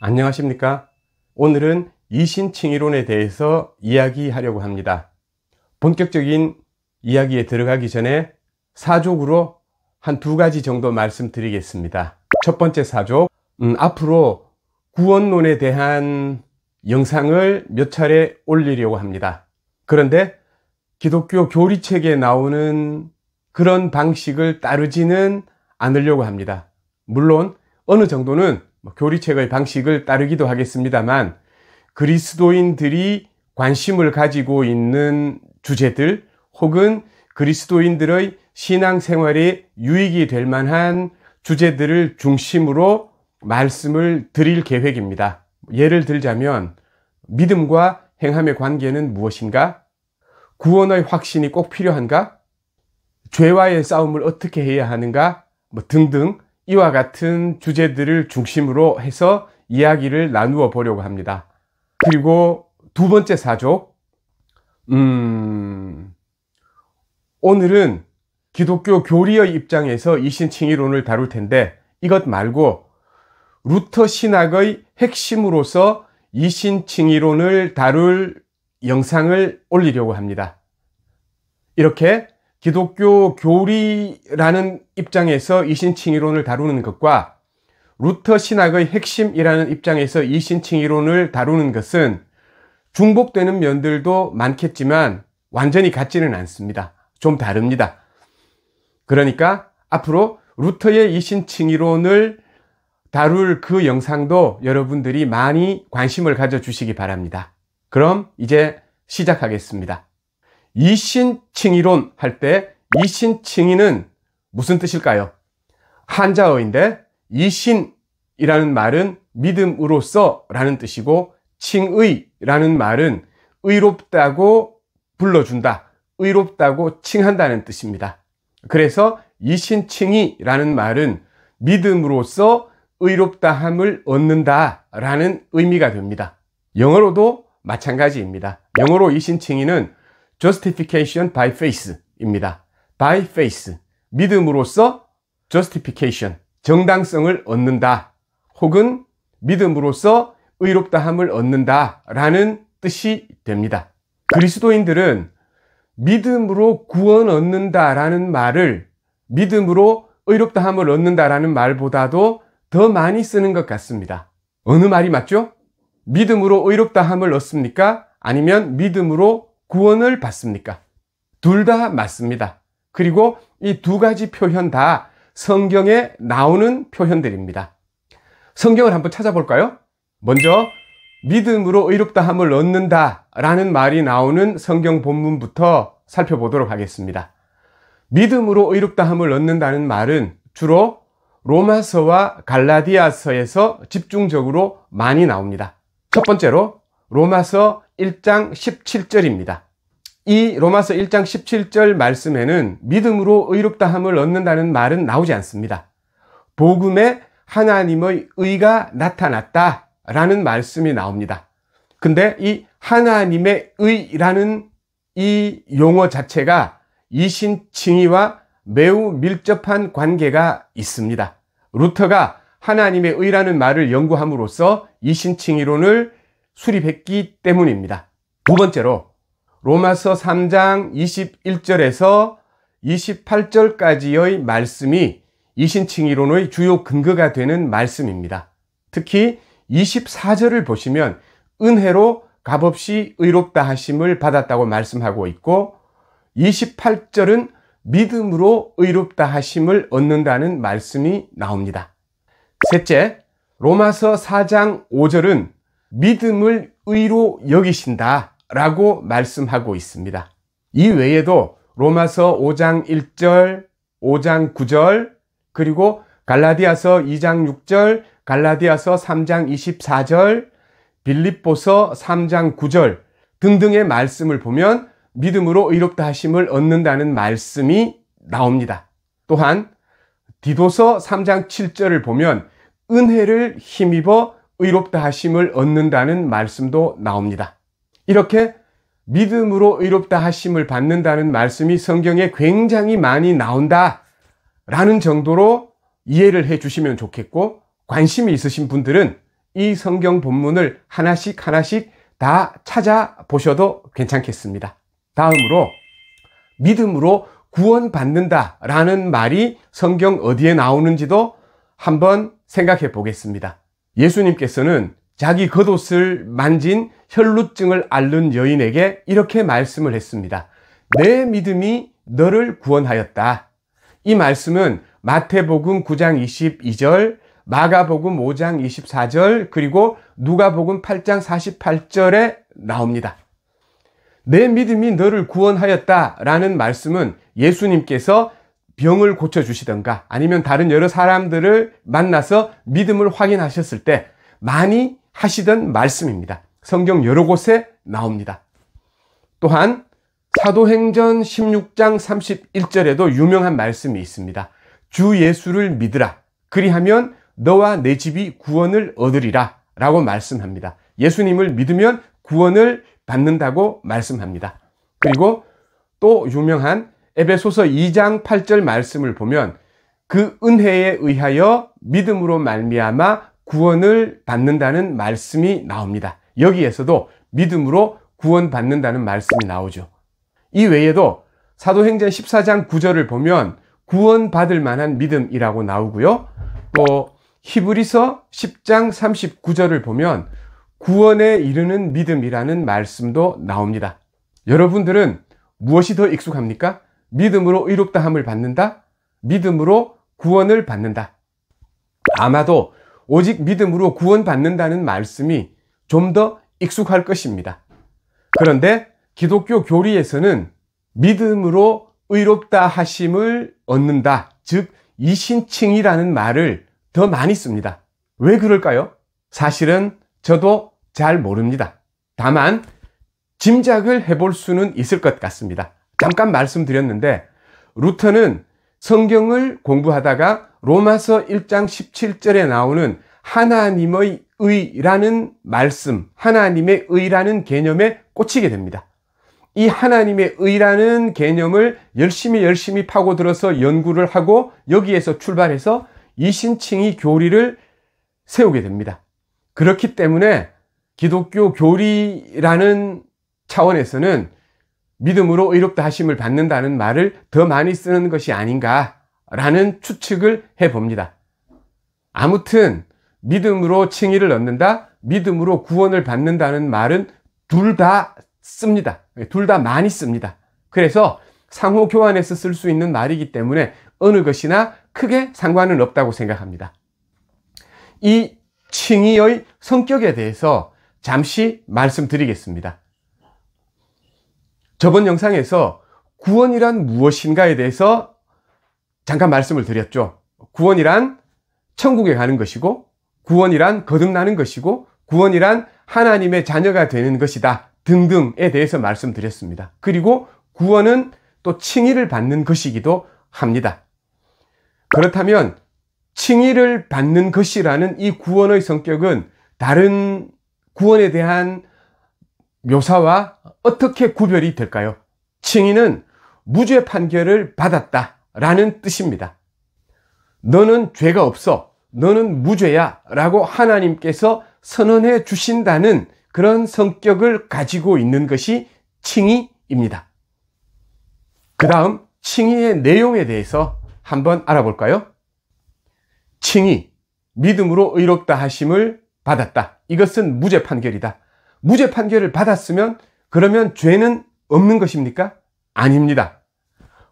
안녕하십니까? 오늘은 이신칭의론에 대해서 이야기하려고 합니다. 본격적인 이야기에 들어가기 전에 사족으로 한 두 가지 정도 말씀드리겠습니다. 첫 번째 사족, 앞으로 구원론에 대한 영상을 몇 차례 올리려고 합니다. 그런데 기독교 교리책에 나오는 그런 방식을 따르지는 않으려고 합니다. 물론 어느 정도는 교리책의 방식을 따르기도 하겠습니다만 그리스도인들이 관심을 가지고 있는 주제들 혹은 그리스도인들의 신앙생활에 유익이 될 만한 주제들을 중심으로 말씀을 드릴 계획입니다. 예를 들자면 믿음과 행함의 관계는 무엇인가? 구원의 확신이 꼭 필요한가? 죄와의 싸움을 어떻게 해야 하는가? 등등 이와 같은 주제들을 중심으로 해서 이야기를 나누어 보려고 합니다. 그리고 두 번째 사족, 오늘은 기독교 교리의 입장에서 이신칭의론을 다룰 텐데 이것 말고 루터 신학의 핵심으로서 이신칭의론을 다룰 영상을 올리려고 합니다. 이렇게 기독교 교리라는 입장에서 이신칭의론을 다루는 것과 루터 신학의 핵심이라는 입장에서 이신칭의론을 다루는 것은 중복되는 면들도 많겠지만 완전히 같지는 않습니다. 좀 다릅니다. 그러니까 앞으로 루터의 이신칭의론을 다룰 그 영상도 여러분들이 많이 관심을 가져주시기 바랍니다. 그럼 이제 시작하겠습니다. 이신칭의론 할 때 이신칭의는 무슨 뜻일까요? 한자어인데 이신이라는 말은 믿음으로써 라는 뜻이고 칭의라는 말은 의롭다고 불러준다, 의롭다고 칭한다는 뜻입니다. 그래서 이신칭의라는 말은 믿음으로써 의롭다함을 얻는다 라는 의미가 됩니다. 영어로도 마찬가지입니다. 영어로 이신칭의는 justification by faith 입니다. by faith, 믿음으로써 justification, 정당성을 얻는다 혹은 믿음으로써 의롭다함을 얻는다 라는 뜻이 됩니다. 그리스도인들은 믿음으로 구원 얻는다 라는 말을 믿음으로 의롭다함을 얻는다 라는 말보다도 더 많이 쓰는 것 같습니다. 어느 말이 맞죠? 믿음으로 의롭다함을 얻습니까? 아니면 믿음으로 구원을 받습니까? 둘 다 맞습니다. 그리고 이 두 가지 표현 다 성경에 나오는 표현들입니다. 성경을 한번 찾아볼까요? 먼저 믿음으로 의롭다함을 얻는다 라는 말이 나오는 성경 본문부터 살펴보도록 하겠습니다. 믿음으로 의롭다함을 얻는다는 말은 주로 로마서와 갈라디아서에서 집중적으로 많이 나옵니다. 첫 번째로 로마서 1장 17절입니다. 이 로마서 1장 17절 말씀에는 믿음으로 의롭다함을 얻는다는 말은 나오지 않습니다. 복음에 하나님의 의가 나타났다 라는 말씀이 나옵니다. 근데 이 하나님의 의라는 이 용어 자체가 이신칭의와 매우 밀접한 관계가 있습니다. 루터가 하나님의 의라는 말을 연구함으로써 이신칭의론을 수립했기 때문입니다. 두 번째로 로마서 3장 21절에서 28절까지의 말씀이 이신칭의론의 주요 근거가 되는 말씀입니다. 특히 24절을 보시면 은혜로 값없이 의롭다 하심을 받았다고 말씀하고 있고 28절은 믿음으로 의롭다 하심을 얻는다는 말씀이 나옵니다. 셋째, 로마서 4장 5절은 믿음을 의로 여기신다 라고 말씀하고 있습니다. 이 외에도 로마서 5장 1절, 5장 9절, 그리고 갈라디아서 2장 6절, 갈라디아서 3장 24절, 빌립보서 3장 9절 등등의 말씀을 보면 믿음으로 의롭다 하심을 얻는다는 말씀이 나옵니다. 또한 디도서 3장 7절을 보면 은혜를 힘입어 의롭다 하심을 얻는다는 말씀도 나옵니다. 이렇게 믿음으로 의롭다 하심을 받는다는 말씀이 성경에 굉장히 많이 나온다라는 정도로 이해를 해 주시면 좋겠고 관심이 있으신 분들은 이 성경 본문을 하나씩 다 찾아보셔도 괜찮겠습니다. 다음으로 믿음으로 구원받는다라는 말이 성경 어디에 나오는지도 한번 생각해 보겠습니다. 예수님께서는 자기 겉옷을 만진 혈루증을 앓는 여인에게 이렇게 말씀을 했습니다. 내 믿음이 너를 구원하였다. 이 말씀은 마태복음 9장 22절, 마가복음 5장 24절, 그리고 누가복음 8장 48절에 나옵니다. 내 믿음이 너를 구원하였다라는 말씀은 예수님께서 병을 고쳐주시던가 아니면 다른 여러 사람들을 만나서 믿음을 확인하셨을 때 많이 하시던 말씀입니다. 성경 여러 곳에 나옵니다. 또한 사도행전 16장 31절에도 유명한 말씀이 있습니다. 주 예수를 믿으라. 그리하면 너와 내 집이 구원을 얻으리라 라고 말씀합니다. 예수님을 믿으면 구원을 받는다고 말씀합니다. 그리고 또 유명한 에베소서 2장 8절 말씀을 보면 그 은혜에 의하여 믿음으로 말미암아 구원을 받는다는 말씀이 나옵니다. 여기에서도 믿음으로 구원받는다는 말씀이 나오죠. 이 외에도 사도행전 14장 9절을 보면 구원받을 만한 믿음이라고 나오고요. 또 히브리서 10장 39절을 보면 구원에 이르는 믿음이라는 말씀도 나옵니다. 여러분들은 무엇이 더 익숙합니까? 믿음으로 의롭다함을 받는다? 믿음으로 구원을 받는다. 아마도 오직 믿음으로 구원받는다는 말씀이 좀 더 익숙할 것입니다. 그런데 기독교 교리에서는 믿음으로 의롭다 하심을 얻는다, 즉 이신칭이라는 말을 더 많이 씁니다. 왜 그럴까요? 사실은 저도 잘 모릅니다. 다만 짐작을 해볼 수는 있을 것 같습니다. 잠깐 말씀드렸는데 루터는 성경을 공부하다가 로마서 1장 17절에 나오는 하나님의 의라는 말씀, 하나님의 의라는 개념에 꽂히게 됩니다. 이 하나님의 의라는 개념을 열심히 파고들어서 연구를 하고 여기에서 출발해서 이신칭의 교리를 세우게 됩니다. 그렇기 때문에 기독교 교리라는 차원에서는 믿음으로 의롭다 하심을 받는다는 말을 더 많이 쓰는 것이 아닌가라는 추측을 해봅니다. 아무튼 믿음으로 칭의를 얻는다, 믿음으로 구원을 받는다는 말은 둘 다 씁니다. 둘 다 많이 씁니다. 그래서 상호 교환해서 쓸 수 있는 말이기 때문에 어느 것이나 크게 상관은 없다고 생각합니다. 이 칭의의 성격에 대해서 잠시 말씀드리겠습니다. 저번 영상에서 구원이란 무엇인가에 대해서 잠깐 말씀을 드렸죠. 구원이란 천국에 가는 것이고, 구원이란 거듭나는 것이고, 구원이란 하나님의 자녀가 되는 것이다 등등에 대해서 말씀드렸습니다. 그리고 구원은 또 칭의를 받는 것이기도 합니다. 그렇다면 칭의를 받는 것이라는 이 구원의 성격은 다른 구원에 대한 묘사와 어떻게 구별이 될까요? 칭의는 무죄 판결을 받았다라는 뜻입니다. 너는 죄가 없어, 너는 무죄야 라고 하나님께서 선언해 주신다는 그런 성격을 가지고 있는 것이 칭의입니다. 그 다음 칭의의 내용에 대해서 한번 알아볼까요? 칭의, 믿음으로 의롭다 하심을 받았다. 이것은 무죄 판결이다. 무죄 판결을 받았으면 그러면 죄는 없는 것입니까? 아닙니다.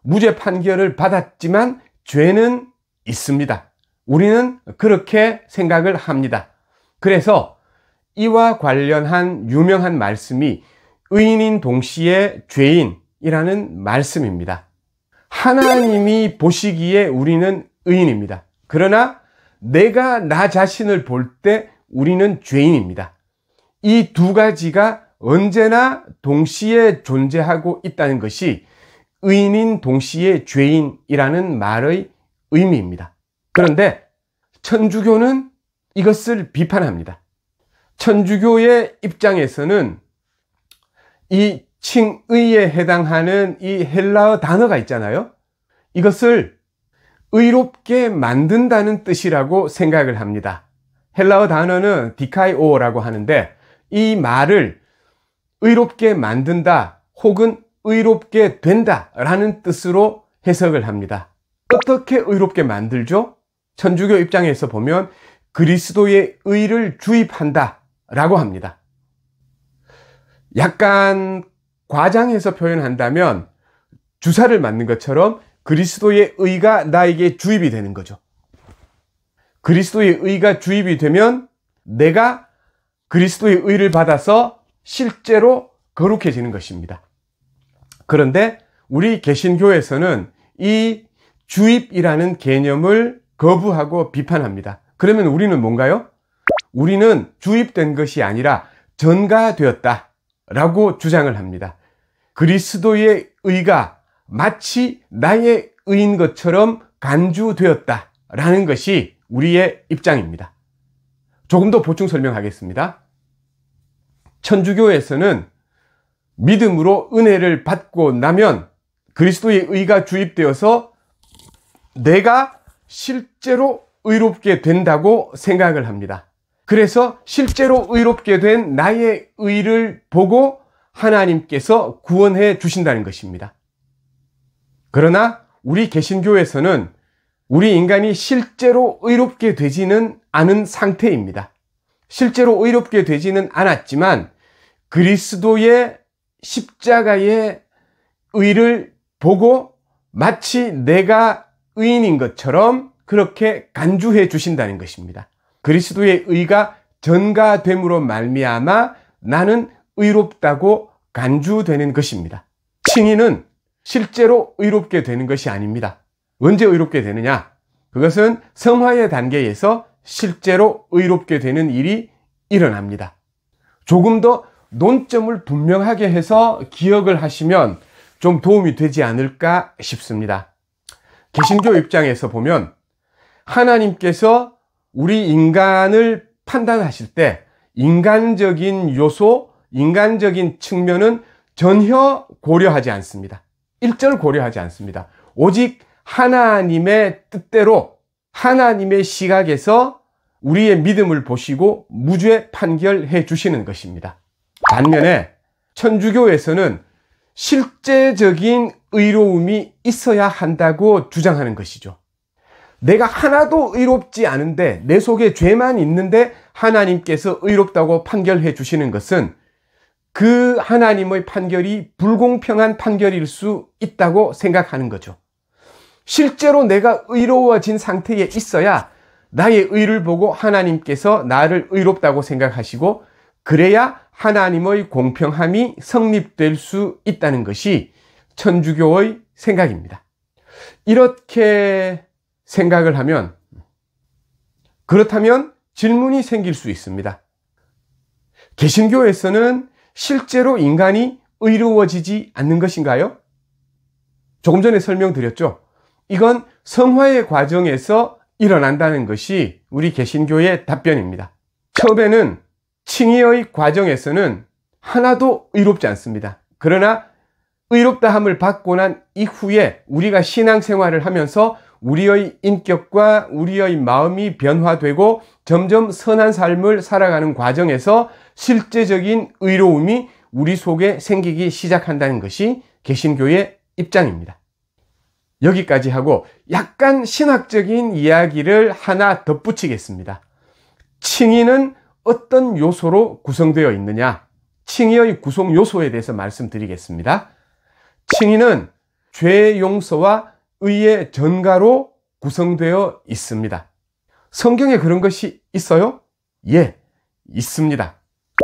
무죄 판결을 받았지만 죄는 있습니다. 우리는 그렇게 생각을 합니다. 그래서 이와 관련한 유명한 말씀이 의인인 동시에 죄인이라는 말씀입니다. 하나님이 보시기에 우리는 의인입니다. 그러나 내가 나 자신을 볼 때 우리는 죄인입니다. 이 두 가지가 언제나 동시에 존재하고 있다는 것이 의인인 동시에 죄인이라는 말의 의미입니다. 그런데 천주교는 이것을 비판합니다. 천주교의 입장에서는 이 칭의에 해당하는 이 헬라어 단어가 있잖아요. 이것을 의롭게 만든다는 뜻이라고 생각을 합니다. 헬라어 단어는 디카이오라고 하는데 이 말을 의롭게 만든다 혹은 의롭게 된다 라는 뜻으로 해석을 합니다. 어떻게 의롭게 만들죠? 천주교 입장에서 보면 그리스도의 의를 주입한다 라고 합니다. 약간 과장해서 표현한다면 주사를 맞는 것처럼 그리스도의 의가 나에게 주입이 되는 거죠. 그리스도의 의가 주입이 되면 내가 그리스도의 의를 받아서 실제로 거룩해지는 것입니다. 그런데 우리 개신교에서는 이 주입이라는 개념을 거부하고 비판합니다. 그러면 우리는 뭔가요? 우리는 주입된 것이 아니라 전가되었다 라고 주장을 합니다. 그리스도의 의가 마치 나의 의인 것처럼 간주되었다 라는 것이 우리의 입장입니다. 조금 더 보충 설명하겠습니다. 천주교에서는 믿음으로 은혜를 받고 나면 그리스도의 의가 주입되어서 내가 실제로 의롭게 된다고 생각을 합니다. 그래서 실제로 의롭게 된 나의 의를 보고 하나님께서 구원해 주신다는 것입니다. 그러나 우리 개신교에서는 우리 인간이 실제로 의롭게 되지는 않은 상태입니다. 실제로 의롭게 되지는 않았지만 그리스도의 십자가의 의를 보고 마치 내가 의인인 것처럼 그렇게 간주해 주신다는 것입니다. 그리스도의 의가 전가됨으로 말미암아 나는 의롭다고 간주되는 것입니다. 칭의는 실제로 의롭게 되는 것이 아닙니다. 언제 의롭게 되느냐? 그것은 성화의 단계에서 실제로 의롭게 되는 일이 일어납니다. 조금 더 논점을 분명하게 해서 기억을 하시면 좀 도움이 되지 않을까 싶습니다. 개신교 입장에서 보면 하나님께서 우리 인간을 판단하실 때 인간적인 요소, 인간적인 측면은 전혀 고려하지 않습니다. 일절 고려하지 않습니다. 오직 하나님의 뜻대로 하나님의 시각에서 우리의 믿음을 보시고 무죄 판결해 주시는 것입니다. 반면에 천주교에서는 실제적인 의로움이 있어야 한다고 주장하는 것이죠. 내가 하나도 의롭지 않은데 내 속에 죄만 있는데 하나님께서 의롭다고 판결해 주시는 것은 그 하나님의 판결이 불공평한 판결일 수 있다고 생각하는 거죠. 실제로 내가 의로워진 상태에 있어야 나의 의를 보고 하나님께서 나를 의롭다고 생각하시고 그래야 하나님의 공평함이 성립될 수 있다는 것이 천주교의 생각입니다. 이렇게 생각을 하면 그렇다면 질문이 생길 수 있습니다. 개신교에서는 실제로 인간이 의로워지지 않는 것인가요? 조금 전에 설명드렸죠. 이건 성화의 과정에서 일어난다는 것이 우리 개신교의 답변입니다. 처음에는 칭의의 과정에서는 하나도 의롭지 않습니다. 그러나 의롭다함을 받고 난 이후에 우리가 신앙생활을 하면서 우리의 인격과 우리의 마음이 변화되고 점점 선한 삶을 살아가는 과정에서 실제적인 의로움이 우리 속에 생기기 시작한다는 것이 개신교의 입장입니다. 여기까지 하고 약간 신학적인 이야기를 하나 덧붙이겠습니다. 칭의는 어떤 요소로 구성되어 있느냐? 칭의의 구성 요소에 대해서 말씀드리겠습니다. 칭의는 죄 용서와 의의 전가로 구성되어 있습니다. 성경에 그런 것이 있어요? 예, 있습니다.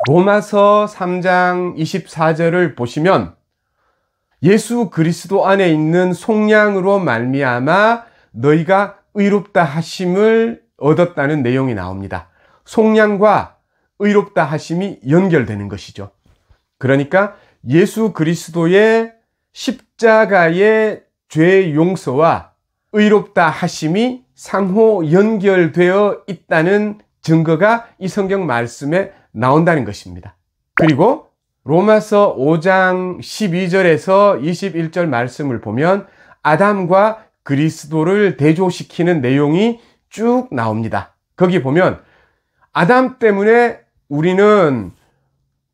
로마서 3장 24절을 보시면 예수 그리스도 안에 있는 속량으로 말미암아 너희가 의롭다 하심을 얻었다는 내용이 나옵니다. 속량과 의롭다 하심이 연결되는 것이죠. 그러니까 예수 그리스도의 십자가의 죄 용서와 의롭다 하심이 상호 연결되어 있다는 증거가 이 성경 말씀에 나온다는 것입니다. 그리고 로마서 5장 12절에서 21절 말씀을 보면 아담과 그리스도를 대조시키는 내용이 쭉 나옵니다. 거기 보면 아담 때문에 우리는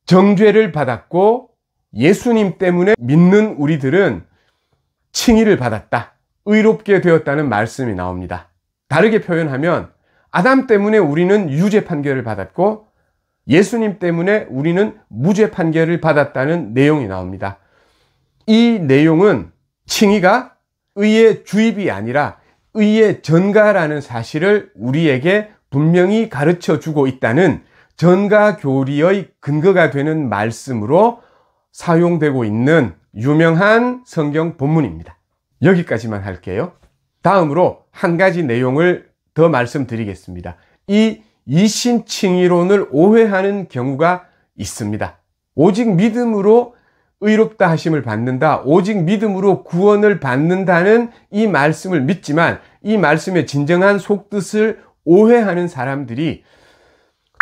정죄를 받았고 예수님 때문에 믿는 우리들은 칭의를 받았다, 의롭게 되었다는 말씀이 나옵니다. 다르게 표현하면 아담 때문에 우리는 유죄 판결을 받았고 예수님 때문에 우리는 무죄 판결을 받았다는 내용이 나옵니다. 이 내용은 칭의가 의의 주입이 아니라 의의 전가라는 사실을 우리에게 분명히 가르쳐 주고 있다는 전가 교리의 근거가 되는 말씀으로 사용되고 있는 유명한 성경 본문입니다. 여기까지만 할게요. 다음으로 한 가지 내용을 더 말씀드리겠습니다. 이 이신칭의론을 오해하는 경우가 있습니다. 오직 믿음으로 의롭다 하심을 받는다, 오직 믿음으로 구원을 받는다는 이 말씀을 믿지만 이 말씀의 진정한 속뜻을 오해하는 사람들이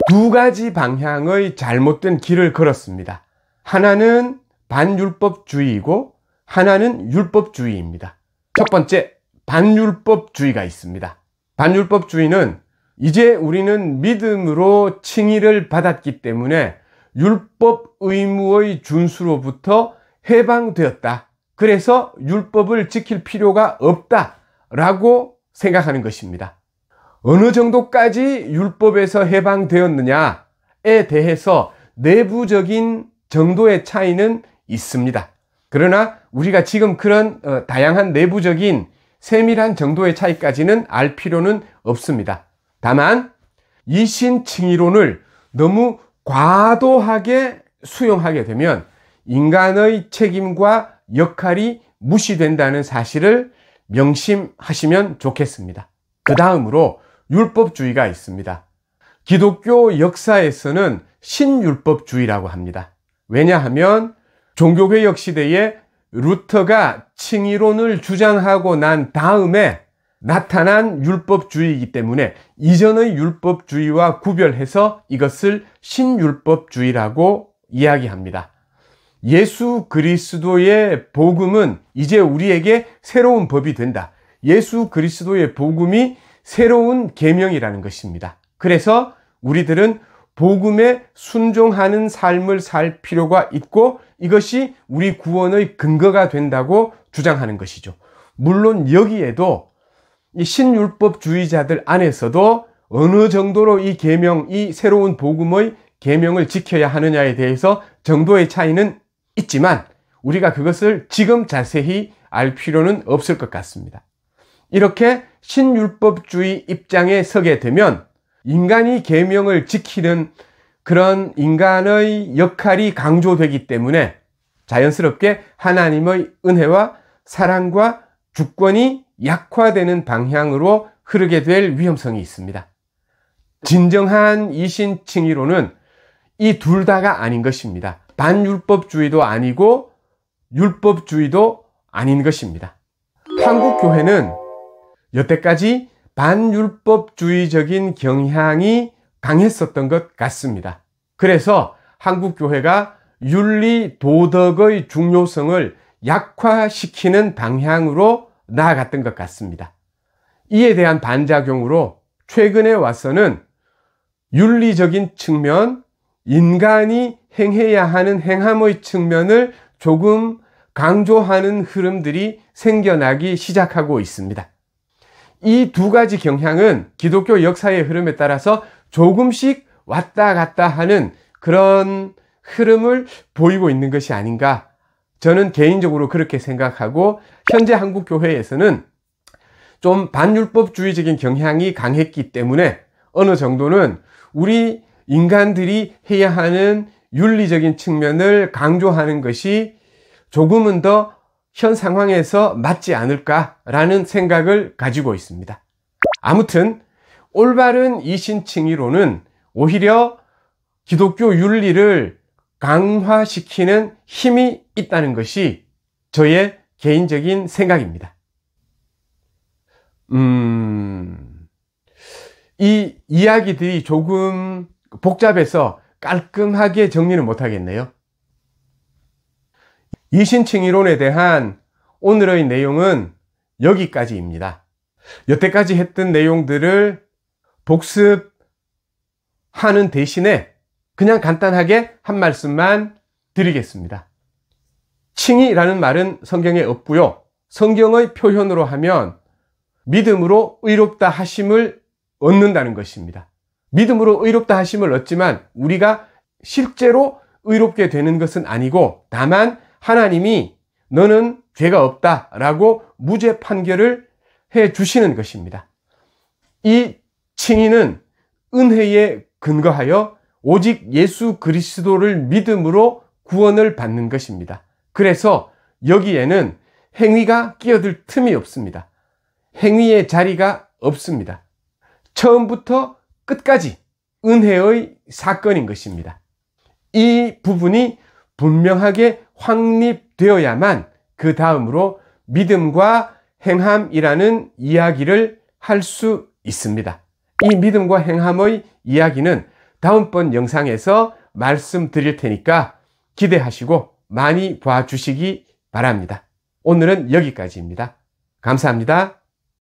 두 가지 방향의 잘못된 길을 걸었습니다. 하나는 반율법주의이고 하나는 율법주의입니다. 첫 번째, 반율법주의가 있습니다. 반율법주의는 이제 우리는 믿음으로 칭의를 받았기 때문에 율법 의무의 준수로부터 해방되었다, 그래서 율법을 지킬 필요가 없다라고 생각하는 것입니다. 어느 정도까지 율법에서 해방되었느냐에 대해서 내부적인 정도의 차이는 있습니다. 그러나 우리가 지금 그런 다양한 내부적인 세밀한 정도의 차이까지는 알 필요는 없습니다. 다만 이신칭의론을 너무 과도하게 수용하게 되면 인간의 책임과 역할이 무시된다는 사실을 명심하시면 좋겠습니다. 그 다음으로 율법주의가 있습니다. 기독교 역사에서는 신율법주의라고 합니다. 왜냐하면 종교개혁 시대에 루터가 칭의론을 주장하고 난 다음에 나타난 율법주의이기 때문에 이전의 율법주의와 구별해서 이것을 신율법주의라고 이야기합니다. 예수 그리스도의 복음은 이제 우리에게 새로운 법이 된다. 예수 그리스도의 복음이 새로운 계명이라는 것입니다. 그래서 우리들은 복음에 순종하는 삶을 살 필요가 있고 이것이 우리 구원의 근거가 된다고 주장하는 것이죠. 물론 여기에도 이 신율법주의자들 안에서도 어느 정도로 이 계명, 이 새로운 복음의 계명을 지켜야 하느냐에 대해서 정도의 차이는 있지만 우리가 그것을 지금 자세히 알 필요는 없을 것 같습니다. 이렇게 신율법주의 입장에 서게 되면 인간이 계명을 지키는 그런 인간의 역할이 강조되기 때문에 자연스럽게 하나님의 은혜와 사랑과 주권이 약화되는 방향으로 흐르게 될 위험성이 있습니다. 진정한 이신칭의론은 이 둘 다가 아닌 것입니다. 반율법주의도 아니고 율법주의도 아닌 것입니다. 한국 교회는 여태까지 반율법주의적인 경향이 강했었던 것 같습니다. 그래서 한국 교회가 윤리 도덕의 중요성을 약화시키는 방향으로 나아갔던 것 같습니다. 이에 대한 반작용으로 최근에 와서는 윤리적인 측면, 인간이 행해야 하는 행함의 측면을 조금 강조하는 흐름들이 생겨나기 시작하고 있습니다. 이 두 가지 경향은 기독교 역사의 흐름에 따라서 조금씩 왔다 갔다 하는 그런 흐름을 보이고 있는 것이 아닌가, 저는 개인적으로 그렇게 생각하고 현재 한국 교회에서는 좀 반율법주의적인 경향이 강했기 때문에 어느 정도는 우리 인간들이 해야 하는 윤리적인 측면을 강조하는 것이 조금은 더 현 상황에서 맞지 않을까라는 생각을 가지고 있습니다. 아무튼 올바른 이신칭의론은 오히려 기독교 윤리를 강화시키는 힘이 있다는 것이 저의 개인적인 생각입니다. 이 이야기들이 조금 복잡해서 깔끔하게 정리는 못하겠네요. 이신칭의론에 대한 오늘의 내용은 여기까지입니다. 여태까지 했던 내용들을 복습하는 하는 대신에 그냥 간단하게 한 말씀만 드리겠습니다. 칭의라는 말은 성경에 없고요. 성경의 표현으로 하면 믿음으로 의롭다 하심을 얻는다는 것입니다. 믿음으로 의롭다 하심을 얻지만 우리가 실제로 의롭게 되는 것은 아니고 다만 하나님이 너는 죄가 없다라고 무죄 판결을 해 주시는 것입니다. 이 칭의는 은혜에 근거하여 오직 예수 그리스도를 믿음으로 구원을 받는 것입니다. 그래서 여기에는 행위가 끼어들 틈이 없습니다. 행위의 자리가 없습니다. 처음부터 끝까지 은혜의 사건인 것입니다. 이 부분이 분명하게 확립되어야만 그 다음으로 믿음과 행함이라는 이야기를 할 수 있습니다. 이 믿음과 행함의 이야기는 다음번 영상에서 말씀드릴 테니까 기대하시고 많이 봐주시기 바랍니다. 오늘은 여기까지입니다. 감사합니다.